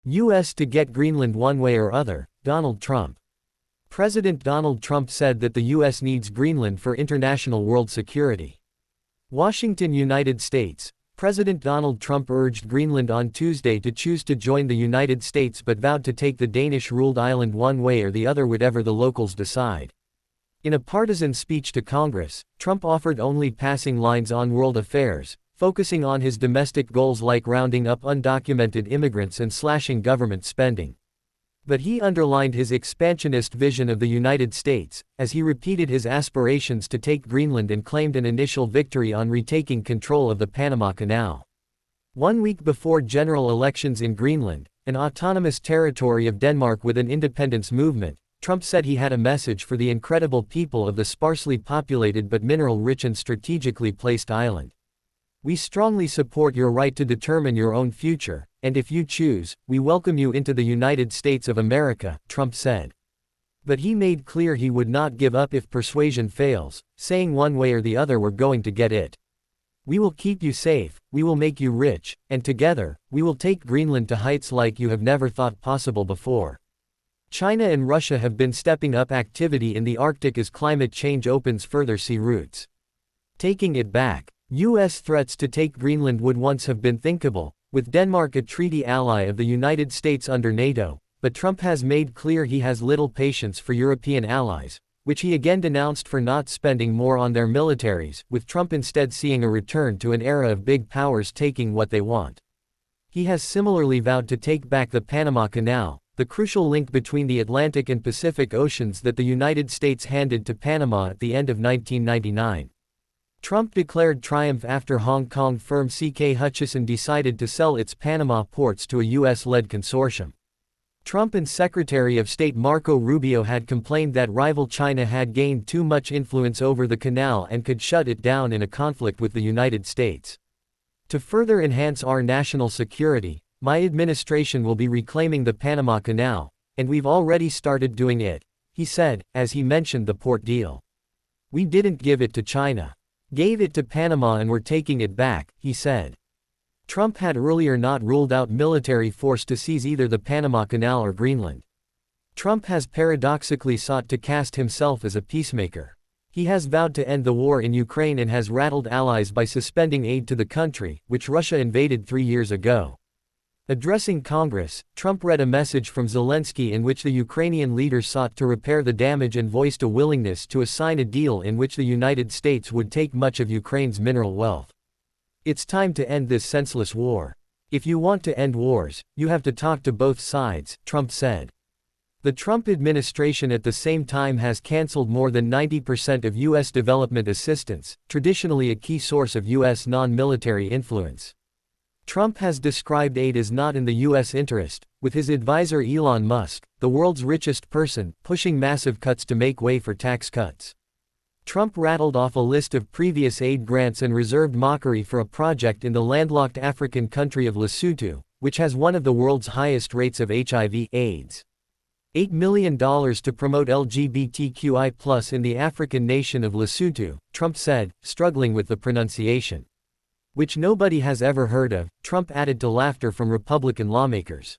U.S. to get Greenland one way or other, Donald Trump. President Donald Trump said that the U.S. needs Greenland for international world security. Washington, United States. President Donald Trump urged Greenland on Tuesday to choose to join the United States but vowed to take the Danish-ruled island one way or the other whatever the locals decide. In a partisan speech to Congress, Trump offered only passing lines on world affairs, focusing on his domestic goals like rounding up undocumented immigrants and slashing government spending. But he underlined his expansionist vision of the United States, as he repeated his aspirations to take Greenland and claimed an initial victory on retaking control of the Panama Canal. 1 week before general elections in Greenland, an autonomous territory of Denmark with an independence movement, Trump said he had a message for the incredible people of the sparsely populated but mineral-rich and strategically placed island. We strongly support your right to determine your own future, and if you choose, we welcome you into the United States of America, Trump said. But he made clear he would not give up if persuasion fails, saying one way or the other we're going to get it. We will keep you safe, we will make you rich, and together, we will take Greenland to heights like you have never thought possible before. China and Russia have been stepping up activity in the Arctic as climate change opens further sea routes. Taking it back. U.S. threats to take Greenland would once have been thinkable, with Denmark a treaty ally of the United States under NATO, but Trump has made clear he has little patience for European allies, which he again denounced for not spending more on their militaries, with Trump instead seeing a return to an era of big powers taking what they want. He has similarly vowed to take back the Panama Canal, the crucial link between the Atlantic and Pacific Oceans that the United States handed to Panama at the end of 1999. Trump declared triumph after Hong Kong firm CK Hutchison decided to sell its Panama ports to a U.S.-led consortium. Trump and Secretary of State Marco Rubio had complained that rival China had gained too much influence over the canal and could shut it down in a conflict with the United States. To further enhance our national security, my administration will be reclaiming the Panama Canal, and we've already started doing it, he said, as he mentioned the port deal. We didn't give it to China. Gave it to Panama and we're taking it back, he said. Trump had earlier not ruled out military force to seize either the Panama Canal or Greenland. Trump has paradoxically sought to cast himself as a peacemaker. He has vowed to end the war in Ukraine and has rattled allies by suspending aid to the country, which Russia invaded 3 years ago. Addressing Congress, Trump read a message from Zelensky in which the Ukrainian leader sought to repair the damage and voiced a willingness to sign a deal in which the United States would take much of Ukraine's mineral wealth. It's time to end this senseless war. If you want to end wars, you have to talk to both sides, Trump said. The Trump administration at the same time has canceled more than 90% of U.S. development assistance, traditionally a key source of U.S. non-military influence. Trump has described aid as not in the U.S. interest, with his advisor Elon Musk, the world's richest person, pushing massive cuts to make way for tax cuts. Trump rattled off a list of previous aid grants and reserved mockery for a project in the landlocked African country of Lesotho, which has one of the world's highest rates of HIV/AIDS. $8 million to promote LGBTQI+ in the African nation of Lesotho, Trump said, struggling with the pronunciation. Which nobody has ever heard of, Trump added to laughter from Republican lawmakers.